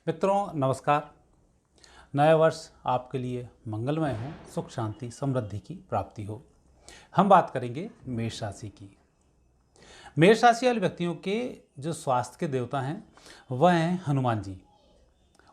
मित्रों नमस्कार। नया वर्ष आपके लिए मंगलमय हो, सुख शांति समृद्धि की प्राप्ति हो। हम बात करेंगे मेष राशि की। मेष राशि वाले व्यक्तियों के जो स्वास्थ्य के देवता हैं वह हैं हनुमान जी।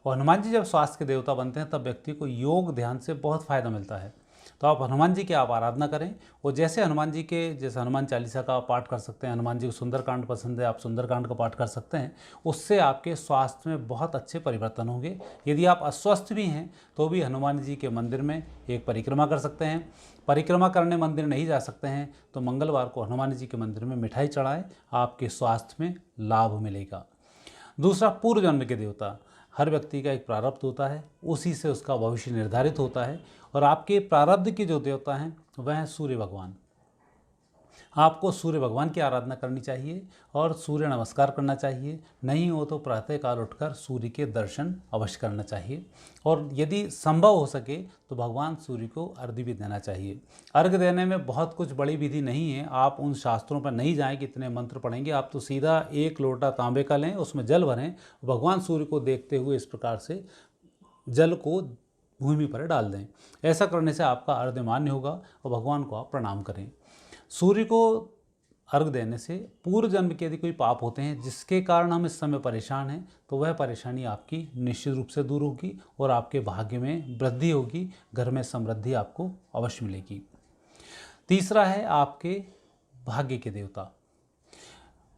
और हनुमान जी जब स्वास्थ्य के देवता बनते हैं तब व्यक्ति को योग ध्यान से बहुत फायदा मिलता है। तो आप हनुमान जी की आप आराधना करें और जैसे हनुमान चालीसा का पाठ कर सकते हैं, हनुमान जी को सुंदरकांड पसंद है आप सुंदरकांड का पाठ कर सकते हैं। उससे आपके स्वास्थ्य में बहुत अच्छे परिवर्तन होंगे। यदि आप अस्वस्थ भी हैं तो भी हनुमान जी के मंदिर में एक परिक्रमा कर सकते हैं। परिक्रमा करने मंदिर नहीं जा सकते हैं तो मंगलवार को हनुमान जी के मंदिर में मिठाई चढ़ाएं, आपके स्वास्थ्य में लाभ मिलेगा। दूसरा, पूर्व जन्म के देवता। हर व्यक्ति का एक प्रारब्ध होता है, उसी से उसका भविष्य निर्धारित होता है। और आपके प्रारब्ध के जो देवता हैं वह हैं सूर्य भगवान। आपको सूर्य भगवान की आराधना करनी चाहिए और सूर्य नमस्कार करना चाहिए। नहीं हो तो प्रातःकाल उठकर सूर्य के दर्शन अवश्य करना चाहिए। और यदि संभव हो सके तो भगवान सूर्य को अर्घ्य भी देना चाहिए। अर्घ्य देने में बहुत कुछ बड़ी विधि नहीं है, आप उन शास्त्रों पर नहीं जाएं कि इतने मंत्र पढ़ेंगे। आप तो सीधा एक लोटा तांबे का लें, उसमें जल भरें, भगवान सूर्य को देखते हुए इस प्रकार से जल को भूमि पर डाल दें। ऐसा करने से आपका अर्घ्य मान्य होगा और भगवान को आप प्रणाम करें। सूर्य को अर्घ्य देने से पूर्व जन्म के यदि कोई पाप होते हैं जिसके कारण हम इस समय परेशान हैं तो वह परेशानी आपकी निश्चित रूप से दूर होगी और आपके भाग्य में वृद्धि होगी, घर में समृद्धि आपको अवश्य मिलेगी। तीसरा है आपके भाग्य के देवता।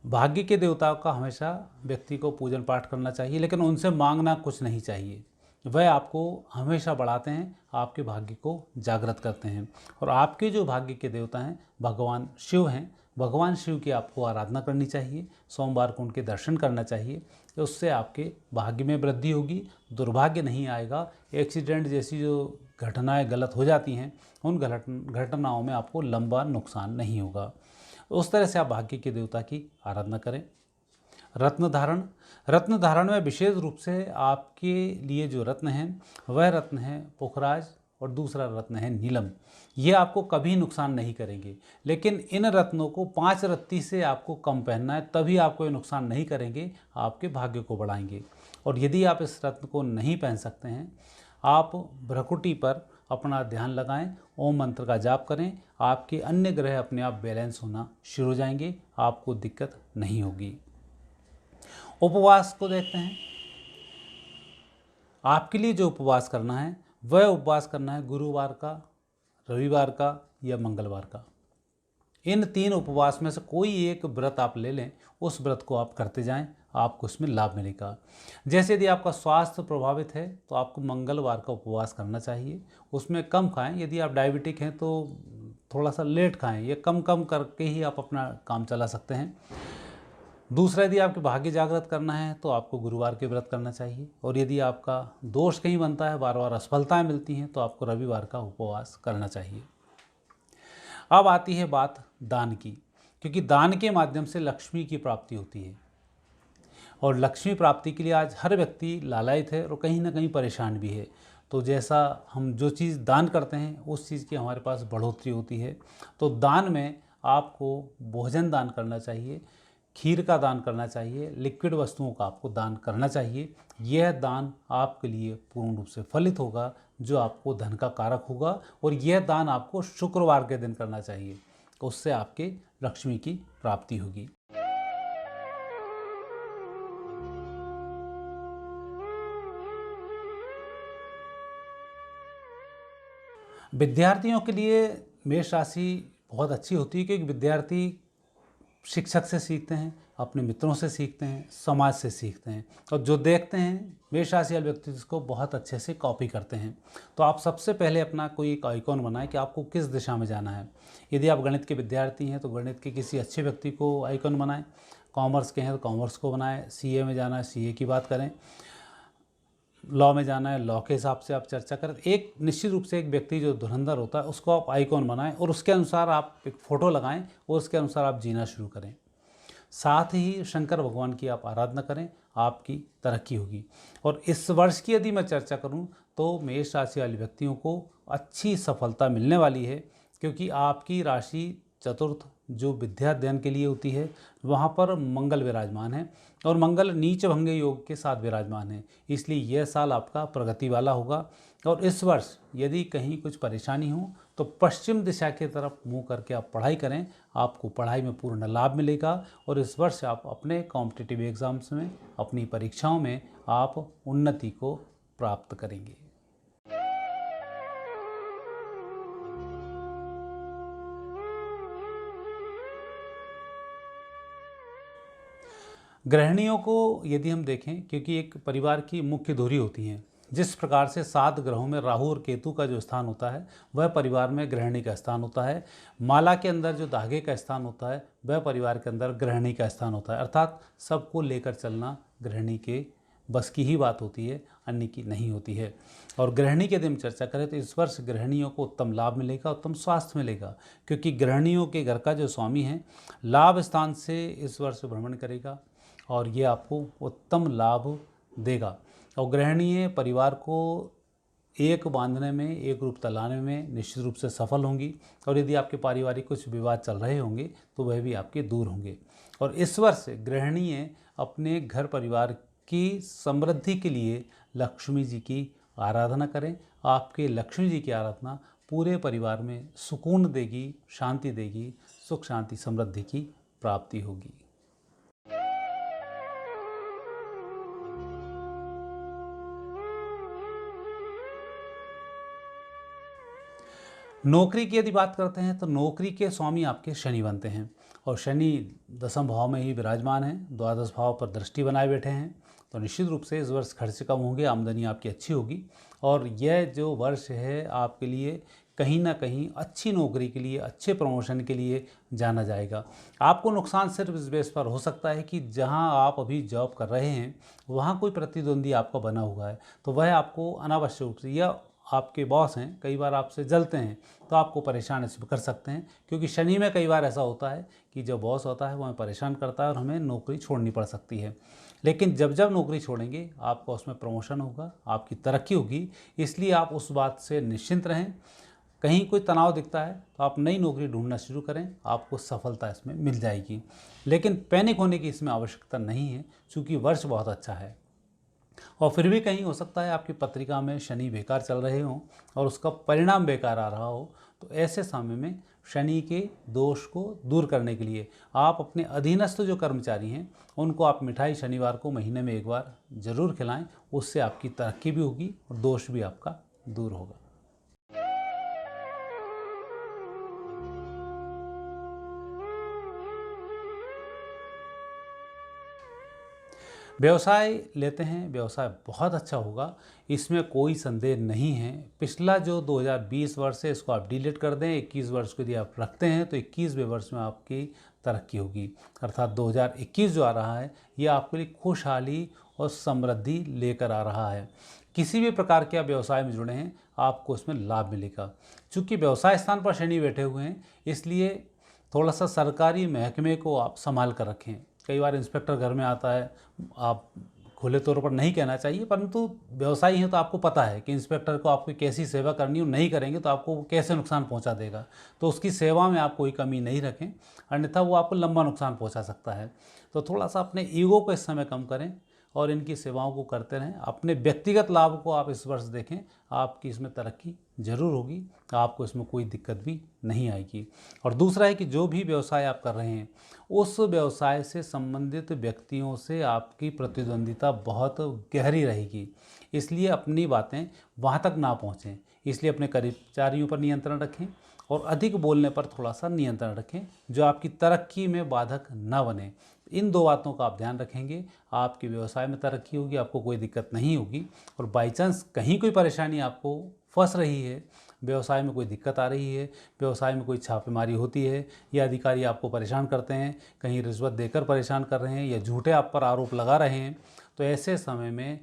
भाग्य के देवताओं का हमेशा व्यक्ति को पूजन पाठ करना चाहिए, लेकिन उनसे मांगना कुछ नहीं चाहिए। वह आपको हमेशा बढ़ाते हैं, आपके भाग्य को जागृत करते हैं। और आपके जो भाग्य के देवता हैं भगवान शिव हैं। भगवान शिव की आपको आराधना करनी चाहिए, सोमवार को उनके दर्शन करना चाहिए। उससे आपके भाग्य में वृद्धि होगी, दुर्भाग्य नहीं आएगा। एक्सीडेंट जैसी जो घटनाएं गलत हो जाती हैं उन गलत घटनाओं में आपको लंबा नुकसान नहीं होगा। उस तरह से आप भाग्य के देवता की आराधना करें। रत्न धारण में विशेष रूप से आपके लिए जो रत्न हैं वह रत्न है पुखराज और दूसरा रत्न है नीलम। ये आपको कभी नुकसान नहीं करेंगे, लेकिन इन रत्नों को 5 रत्ती से आपको कम पहनना है, तभी आपको ये नुकसान नहीं करेंगे, आपके भाग्य को बढ़ाएंगे। और यदि आप इस रत्न को नहीं पहन सकते हैं, आप भ्रकुटी पर अपना ध्यान लगाएं, ओम मंत्र का जाप करें, आपके अन्य ग्रह अपने आप बैलेंस होना शुरू हो जाएंगे, आपको दिक्कत नहीं होगी। उपवास को देखते हैं। आपके लिए जो उपवास करना है वह उपवास करना है गुरुवार का, रविवार का या मंगलवार का। इन 3 उपवास में से कोई एक व्रत आप ले लें, उस व्रत को आप करते जाएं, आपको उसमें लाभ मिलेगा। जैसे यदि आपका स्वास्थ्य प्रभावित है तो आपको मंगलवार का उपवास करना चाहिए। उसमें कम खाएं, यदि आप डायबिटिक हैं तो थोड़ा सा लेट खाएं, ये कम कम करके ही आप अपना काम चला सकते हैं। दूसरा, यदि आपके भाग्य जागृत करना है तो आपको गुरुवार के व्रत करना चाहिए। और यदि आपका दोष कहीं बनता है, बार बार असफलताएं मिलती हैं, तो आपको रविवार का उपवास करना चाहिए। अब आती है बात दान की, क्योंकि दान के माध्यम से लक्ष्मी की प्राप्ति होती है। और लक्ष्मी प्राप्ति के लिए आज हर व्यक्ति लालायित है और कहीं ना कहीं परेशान भी है। तो जैसा हम जो चीज़ दान करते हैं उस चीज़ की हमारे पास बढ़ोतरी होती है। तो दान में आपको भोजन दान करना चाहिए, खीर का दान करना चाहिए, लिक्विड वस्तुओं का आपको दान करना चाहिए। यह दान आपके लिए पूर्ण रूप से फलित होगा, जो आपको धन का कारक होगा। और यह दान आपको शुक्रवार के दिन करना चाहिए, उससे आपके लक्ष्मी की प्राप्ति होगी। विद्यार्थियों के लिए मेष राशि बहुत अच्छी होती है, क्योंकि विद्यार्थी शिक्षक से सीखते हैं, अपने मित्रों से सीखते हैं, समाज से सीखते हैं। और जो देखते हैं मेष राशि वाले व्यक्ति इसको बहुत अच्छे से कॉपी करते हैं। तो आप सबसे पहले अपना कोई एक आइकॉन बनाएं कि आपको किस दिशा में जाना है। यदि आप गणित के विद्यार्थी हैं तो गणित के किसी अच्छे व्यक्ति को आइकॉन बनाएं, कॉमर्स के हैं तो कॉमर्स को बनाएं, सीए में जाना है सीए की बात करें, लॉ में जाना है लॉ के हिसाब से आप चर्चा करें। एक निश्चित रूप से एक व्यक्ति जो धुरंधर होता है उसको आप आइकॉन बनाएं और उसके अनुसार आप एक फ़ोटो लगाएं और उसके अनुसार आप जीना शुरू करें। साथ ही शंकर भगवान की आप आराधना करें, आपकी तरक्की होगी। और इस वर्ष की यदि मैं चर्चा करूं तो मेष राशि वाले व्यक्तियों को अच्छी सफलता मिलने वाली है, क्योंकि आपकी राशि चतुर्थ जो विद्या अध्ययन के लिए होती है वहाँ पर मंगल विराजमान है और मंगल नीच भंगे योग के साथ विराजमान है। इसलिए यह साल आपका प्रगति वाला होगा और इस वर्ष यदि कहीं कुछ परेशानी हो तो पश्चिम दिशा की तरफ मुंह करके आप पढ़ाई करें, आपको पढ़ाई में पूर्ण लाभ मिलेगा और इस वर्ष आप अपने कॉम्पिटिटिव एग्ज़ाम्स में, अपनी परीक्षाओं में आप उन्नति को प्राप्त करेंगे। गृहिणियों को यदि हम देखें, क्योंकि एक परिवार की मुख्य धुरी होती हैं, जिस प्रकार से 7 ग्रहों में राहु और केतु का जो स्थान होता है वह परिवार में गृहिणी का स्थान होता है। माला के अंदर जो धागे का स्थान होता है वह परिवार के अंदर गृहिणी का स्थान होता है। अर्थात सबको लेकर चलना गृहिणी के बस की ही बात होती है, अन्य की नहीं होती है। और गृहिणी के यदि हम चर्चा करें तो इस वर्ष गृहिणियों को उत्तम लाभ मिलेगा, उत्तम स्वास्थ्य मिलेगा, क्योंकि गृहिणियों के घर का जो स्वामी है लाभ स्थान से इस वर्ष भ्रमण करेगा और ये आपको उत्तम लाभ देगा। और गृहिणी परिवार को एक बांधने में, एक रूप लाने में निश्चित रूप से सफल होंगी और यदि आपके पारिवारिक कुछ विवाद चल रहे होंगे तो वह भी आपके दूर होंगे। और इस वर्ष गृहिणी अपने घर परिवार की समृद्धि के लिए लक्ष्मी जी की आराधना करें। आपके लक्ष्मी जी की आराधना पूरे परिवार में सुकून देगी, शांति देगी, सुख शांति समृद्धि की प्राप्ति होगी। नौकरी की यदि बात करते हैं तो नौकरी के स्वामी आपके शनि बनते हैं और शनि 10वें भाव में ही विराजमान हैं, द्वादश भाव पर दृष्टि बनाए बैठे हैं। तो निश्चित रूप से इस वर्ष खर्च कम होंगे, आमदनी आपकी अच्छी होगी और यह जो वर्ष है आपके लिए कहीं ना कहीं अच्छी नौकरी के लिए, अच्छे प्रमोशन के लिए जाना जाएगा। आपको नुकसान सिर्फ इस बेस पर हो सकता है कि जहां आप अभी जॉब कर रहे हैं वहां कोई प्रतिद्वंदी आपका बना हुआ है तो वह आपको अनावश्यक रूप से, या आपके बॉस हैं कई बार आपसे जलते हैं तो आपको परेशान इसमें कर सकते हैं, क्योंकि शनि में कई बार ऐसा होता है कि जो बॉस होता है वो हमें परेशान करता है और हमें नौकरी छोड़नी पड़ सकती है। लेकिन जब जब नौकरी छोड़ेंगे आपका उसमें प्रमोशन होगा, आपकी तरक्की होगी, इसलिए आप उस बात से निश्चिंत रहें। कहीं कोई तनाव दिखता है तो आप नई नौकरी ढूंढना शुरू करें, आपको सफलता इसमें मिल जाएगी। लेकिन पैनिक होने की इसमें आवश्यकता नहीं है, क्योंकि वर्ष बहुत अच्छा है। और फिर भी कहीं हो सकता है आपकी पत्रिका में शनि बेकार चल रहे हों और उसका परिणाम बेकार आ रहा हो, तो ऐसे समय में शनि के दोष को दूर करने के लिए आप अपने अधीनस्थ जो कर्मचारी हैं उनको आप मिठाई शनिवार को महीने में एक बार जरूर खिलाएं। उससे आपकी तरक्की भी होगी और दोष भी आपका दूर होगा। व्यवसाय लेते हैं, व्यवसाय बहुत अच्छा होगा, इसमें कोई संदेह नहीं है। पिछला जो 2020 वर्ष है इसको आप डिलीट कर दें, 21 वर्ष को यदि आप रखते हैं तो 21वें वर्ष में आपकी तरक्की होगी। अर्थात 2021 जो आ रहा है ये आपके लिए खुशहाली और समृद्धि लेकर आ रहा है। किसी भी प्रकार के आप व्यवसाय में जुड़े हैं आपको उसमें लाभ मिलेगा। चूँकि व्यवसाय स्थान पर शनि बैठे हुए हैं इसलिए थोड़ा सा सरकारी महकमे को आप संभाल कर रखें। कई बार इंस्पेक्टर घर में आता है, आप खुले तौर पर नहीं कहना चाहिए, परंतु व्यवसायी हैं तो आपको पता है कि इंस्पेक्टर को आपको कैसी सेवा करनी है, नहीं करेंगे तो आपको वो कैसे नुकसान पहुंचा देगा। तो उसकी सेवा में आप कोई कमी नहीं रखें, अन्यथा वो आपको लंबा नुकसान पहुंचा सकता है। तो थोड़ा सा अपने ईगो को इस समय कम करें और इनकी सेवाओं को करते रहें। अपने व्यक्तिगत लाभ को आप इस वर्ष देखें, आपकी इसमें तरक्की जरूर होगी, आपको इसमें कोई दिक्कत भी नहीं आएगी। और दूसरा है कि जो भी व्यवसाय आप कर रहे हैं उस व्यवसाय से संबंधित व्यक्तियों से आपकी प्रतिद्वंदिता बहुत गहरी रहेगी, इसलिए अपनी बातें वहाँ तक ना पहुँचें। इसलिए अपने कर्मचारियों पर नियंत्रण रखें और अधिक बोलने पर थोड़ा सा नियंत्रण रखें, जो आपकी तरक्की में बाधक ना बने। इन दो बातों का आप ध्यान रखेंगे, आपके व्यवसाय में तरक्की होगी, आपको कोई दिक्कत नहीं होगी। और बाई चांस कहीं कोई परेशानी आपको फंस रही है, व्यवसाय में कोई दिक्कत आ रही है, व्यवसाय में कोई छापेमारी होती है या अधिकारी आपको परेशान करते हैं, कहीं रिश्वत देकर परेशान कर रहे हैं या झूठे आप पर आरोप लगा रहे हैं, तो ऐसे समय में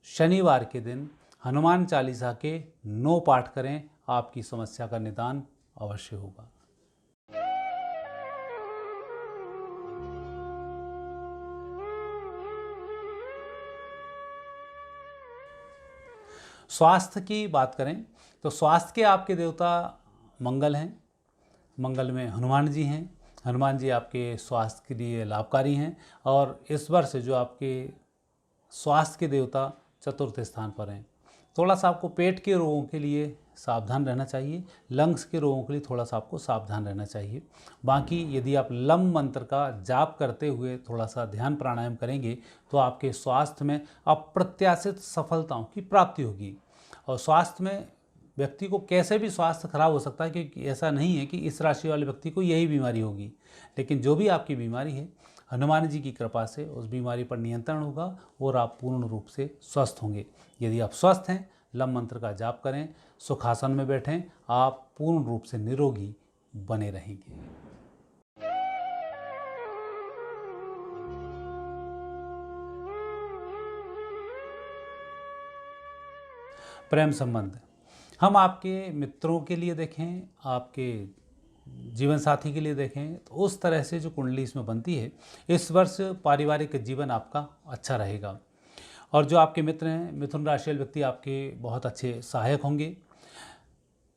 शनिवार के दिन हनुमान चालीसा के 9 पाठ करें, आपकी समस्या का निदान अवश्य होगा। स्वास्थ्य की बात करें तो स्वास्थ्य के आपके देवता मंगल हैं, मंगल में हनुमान जी हैं हनुमान जी आपके स्वास्थ्य के लिए लाभकारी हैं और इस वर्ष जो आपके स्वास्थ्य के देवता चतुर्थ स्थान पर हैं। थोड़ा सा आपको पेट के रोगों के लिए सावधान रहना चाहिए, लंग्स के रोगों के लिए थोड़ा सा आपको सावधान रहना चाहिए। बाकी यदि आप लम मंत्र का जाप करते हुए थोड़ा सा ध्यान प्राणायाम करेंगे तो आपके स्वास्थ्य में अप्रत्याशित सफलताओं की प्राप्ति होगी। और स्वास्थ्य में व्यक्ति को कैसे भी स्वास्थ्य खराब हो सकता है, क्योंकि ऐसा नहीं है कि इस राशि वाले व्यक्ति को यही बीमारी होगी, लेकिन जो भी आपकी बीमारी है हनुमान जी की कृपा से उस बीमारी पर नियंत्रण होगा और आप पूर्ण रूप से स्वस्थ होंगे। यदि आप स्वस्थ हैं, लम मंत्र का जाप करें, सुखासन में बैठें, आप पूर्ण रूप से निरोगी बने रहेंगे। प्रेम संबंध, हम आपके मित्रों के लिए देखें, आपके जीवन साथी के लिए देखें तो उस तरह से जो कुंडली इसमें बनती है, इस वर्ष पारिवारिक जीवन आपका अच्छा रहेगा। और जो आपके मित्र हैं, मिथुन राशि वाले व्यक्ति आपके बहुत अच्छे सहायक होंगे।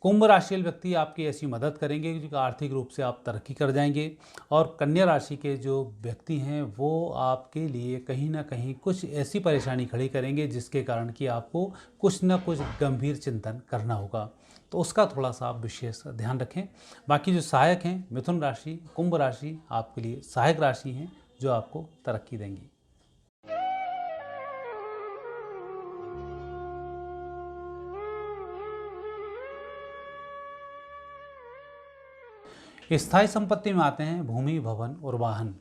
कुंभ राशि वाले व्यक्ति आपकी ऐसी मदद करेंगे कि आर्थिक रूप से आप तरक्की कर जाएंगे। और कन्या राशि के जो व्यक्ति हैं वो आपके लिए कहीं ना कहीं कुछ ऐसी परेशानी खड़ी करेंगे जिसके कारण कि आपको कुछ ना कुछ गंभीर चिंतन करना होगा, तो उसका थोड़ा सा आप विशेष ध्यान रखें। बाकी जो सहायक हैं, मिथुन राशि, कुंभ राशि आपके लिए सहायक राशि हैं जो आपको तरक्की देंगी। स्थायी संपत्ति में आते हैं भूमि, भवन और वाहन।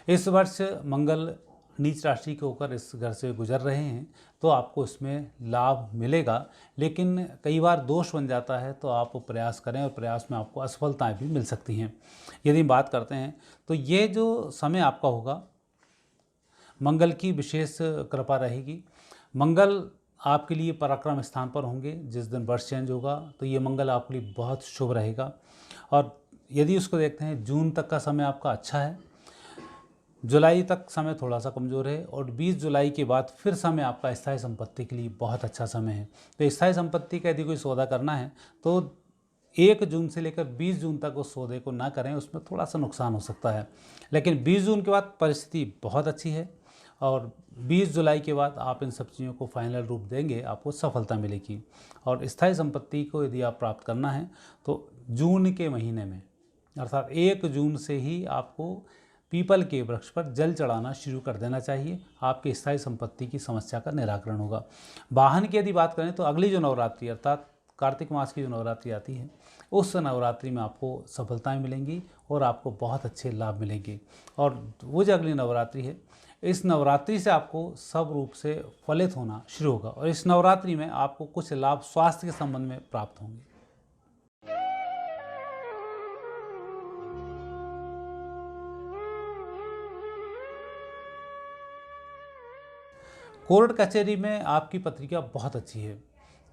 इस वर्ष मंगल नीच राशि के होकर इस घर से गुजर रहे हैं तो आपको इसमें लाभ मिलेगा, लेकिन कई बार दोष बन जाता है, तो आप प्रयास करें और प्रयास में आपको असफलताएं भी मिल सकती हैं। यदि बात करते हैं तो ये जो समय आपका होगा, मंगल की विशेष कृपा रहेगी। मंगल आपके लिए पराक्रम स्थान पर होंगे। जिस दिन वर्ष चेंज होगा तो ये मंगल आपके लिए बहुत शुभ रहेगा। और यदि उसको देखते हैं, जून तक का समय आपका अच्छा है, जुलाई तक समय थोड़ा सा कमज़ोर है और 20 जुलाई के बाद फिर समय आपका स्थायी संपत्ति के लिए बहुत अच्छा समय है। तो स्थायी संपत्ति का यदि कोई सौदा करना है तो 1 जून से लेकर 20 जून तक उस सौदे को ना करें, उसमें थोड़ा सा नुकसान हो सकता है। लेकिन 20 जून के बाद परिस्थिति बहुत अच्छी है और 20 जुलाई के बाद आप इन सब चीज़ों को फाइनल रूप देंगे, आपको सफलता मिलेगी। और स्थायी संपत्ति को यदि आप प्राप्त करना है तो जून के महीने में, अर्थात 1 जून से ही आपको पीपल के वृक्ष पर जल चढ़ाना शुरू कर देना चाहिए। आपकी स्थायी संपत्ति की समस्या का निराकरण होगा। वाहन की यदि बात करें तो अगली जो नवरात्रि अर्थात कार्तिक मास की जो नवरात्रि आती है, उस नवरात्रि में आपको सफलताएं मिलेंगी और आपको बहुत अच्छे लाभ मिलेंगे। और वो जो अगली नवरात्रि है, इस नवरात्रि से आपको सब रूप से फलित होना शुरू होगा और इस नवरात्रि में आपको कुछ लाभ स्वास्थ्य के संबंध में प्राप्त होंगे। कोर्ट कचहरी में आपकी पत्रिका बहुत अच्छी है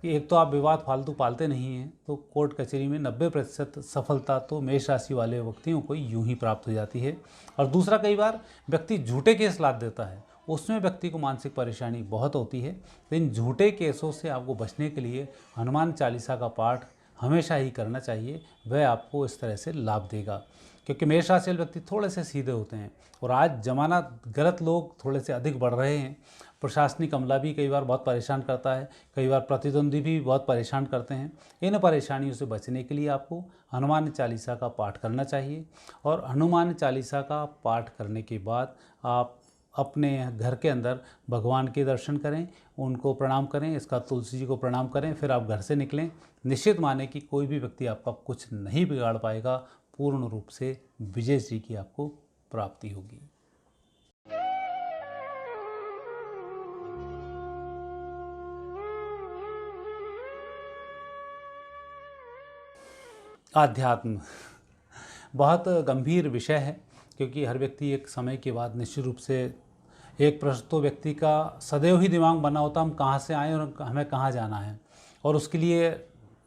कि एक तो आप विवाद फालतू पालते नहीं हैं, तो कोर्ट कचहरी में 90% सफलता तो मेष राशि वाले व्यक्तियों को यूं ही प्राप्त हो जाती है। और दूसरा, कई बार व्यक्ति झूठे केस लाद देता है, उसमें व्यक्ति को मानसिक परेशानी बहुत होती है। तो इन झूठे केसों से आपको बचने के लिए हनुमान चालीसा का पाठ हमेशा ही करना चाहिए, वह आपको इस तरह से लाभ देगा। क्योंकि मेष राशि वाले व्यक्ति थोड़े से सीधे होते हैं और आज जमाना गलत लोग थोड़े से अधिक बढ़ रहे हैं। प्रशासनिक अमला भी कई बार बहुत परेशान करता है, कई बार प्रतिद्वंदी भी बहुत परेशान करते हैं। इन परेशानियों से बचने के लिए आपको हनुमान चालीसा का पाठ करना चाहिए। और हनुमान चालीसा का पाठ करने के बाद आप अपने घर के अंदर भगवान के दर्शन करें, उनको प्रणाम करें, इसका तुलसी जी को प्रणाम करें, फिर आप घर से निकलें। निश्चित माने कि कोई भी व्यक्ति आपका कुछ नहीं बिगाड़ पाएगा, पूर्ण रूप से विजय श्री की आपको प्राप्ति होगी। आध्यात्म बहुत गंभीर विषय है, क्योंकि हर व्यक्ति एक समय के बाद निश्चित रूप से, एक प्रश्न तो व्यक्ति का सदैव ही दिमाग बना होता, हम कहाँ से आए और हमें कहाँ जाना है। और उसके लिए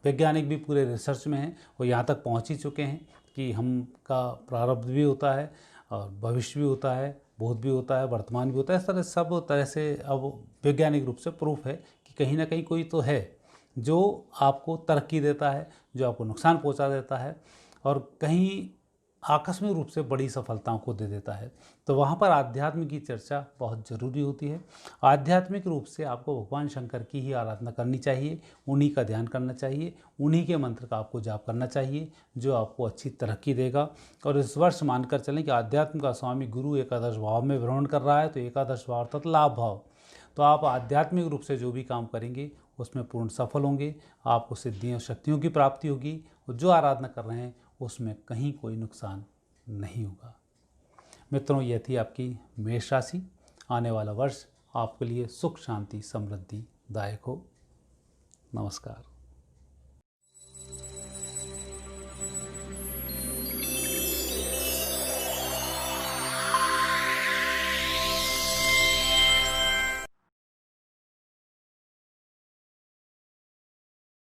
वैज्ञानिक भी पूरे रिसर्च में हैं, वो यहाँ तक पहुँच ही चुके हैं कि हम का प्रारब्ध भी होता है और भविष्य भी होता है, भूत भी होता है, वर्तमान भी होता है। इस तरह सब तरह से अब वैज्ञानिक रूप से प्रूफ है कि कहीं ना कहीं कोई तो है जो आपको तरक्की देता है, जो आपको नुकसान पहुंचा देता है। और कहीं आकस्मिक रूप से बड़ी सफलताओं को दे देता है। तो वहाँ पर आध्यात्म की चर्चा बहुत ज़रूरी होती है। आध्यात्मिक रूप से आपको भगवान शंकर की ही आराधना करनी चाहिए, उन्हीं का ध्यान करना चाहिए, उन्हीं के मंत्र का आपको जाप करना चाहिए, जो आपको अच्छी तरक्की देगा। और इस वर्ष मानकर चलें कि आध्यात्म का स्वामी गुरु एकादश भाव में भ्रमण कर रहा है, तो एकादश भाव अर्थात लाभ भाव। तो आप आध्यात्मिक रूप से जो भी काम करेंगे उसमें पूर्ण सफल होंगे, आपको सिद्धियों शक्तियों की प्राप्ति होगी, और जो आराधना कर रहे हैं उसमें कहीं कोई नुकसान नहीं होगा। मित्रों, यह थी आपकी मेष राशि। आने वाला वर्ष आपके लिए सुख शांति समृद्धि दायक हो। नमस्कार।